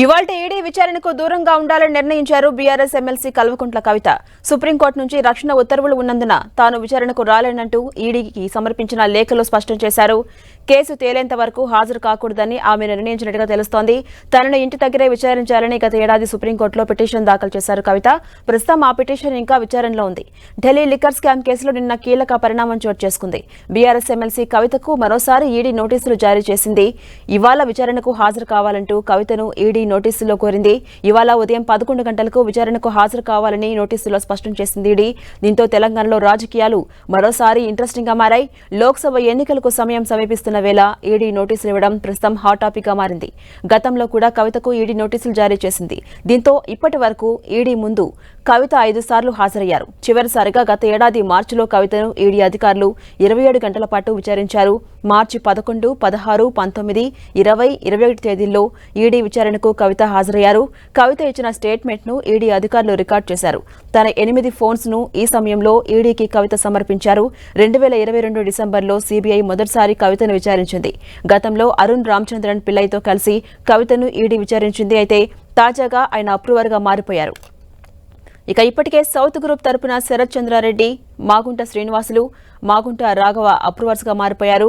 ఇవాల్టి ఈడీ విచారణకు దూరంగా ఉండాలని నిర్ణయించారు BRS MLC Kalvakuntla Kavitha. Supreme court నుంచి రక్షణ ఉత్తర్వులు ఉన్నందున తాను విచారణకు రాలేనంటూ ఈడీకి సమర్పించిన లేఖలో స్పష్టం చేశారు. కేసు తేలేంత వరకు హాజరు కాకూడదని ఆమె నిర్ణయించినట్టుగా తెలుస్తోంది. తనను ఇంటి దగ్గరే విచారించాలని గత ఏడాది సుప్రీంకోర్టులో పిటిషన్ దాఖలు చేశారు కవిత. ప్రస్తుతం ఆ పిటిషన్ ఇంకా విచారణలో ఉంది. ఢిల్లీ లిక్కర్ స్కామ్ కేసులో నిన్న కీలక పరిణామం చోటు చేసుకుంది. బీఆర్ఎస్ ఎమ్మెల్సీ కవితకు మరోసారి ఈడీ నోటీసులు జారీ చేసింది. ఇవాళ విచారణకు హాజరు కావాలంటూ కవితను ఈడీ నోటీసులో కోరింది. ఇవాళ ఉదయం 11 గంటలకు విచారణకు హాజరు కావాలని నోటీసులో స్పష్టం చేసింది ఈడీ. దీంతో తెలంగాణలో రాజకీయాలు మరోసారి ఇంట్రెస్టింగ్ గా మారాయి. లోక్సభ ఎన్నికలకు సమయం సమీపిస్తున్న వేళ ఈడీ నోటీసులు ఇవ్వడం ప్రస్తుతం హాట్ టాపిక్ గా మారింది. గతంలో కూడా కవితకు ఈడీ నోటీసులు జారీ చేసింది. దీంతో ఇప్పటి వరకు ఈడీ ముందు కవిత 5 సార్లు హాజరయ్యారు. చివరిసారిగా గత ఏడాది మార్చిలో కవితను ఈడీ అధికారులు 27 గంటల పాటు విచారించారు. మార్చి 11, 16, 19, 20, 21 తేదీల్లో ఈడీ విచారణకు కవిత హాజరయ్యారు. కవిత ఇచ్చిన స్టేట్మెంట్ ను ఈడీ అధికారులు రికార్డు చేశారు. తన 8 ఫోన్స్ ను ఈ సమయంలో ఈడీకి కవిత సమర్పించారు. 2022 డిసెంబర్లో సీబీఐ మొదటిసారి కవితను విచారించింది. గతంలో అరుణ్ రామచంద్రన్ పిల్లయ్యతో కలిసి కవితను ఈడీ విచారించింది. అయితే తాజాగా ఆయన అప్రూవర్ గా మారిపోయారు. ఇక ఇప్పటికే సౌత్ గ్రూప్ తరపున శరత్ చంద్రారెడ్డి, మాగుంట శ్రీనివాసులు, మాగుంట రాఘవ అప్రూవర్స్ గా మారిపోయారు.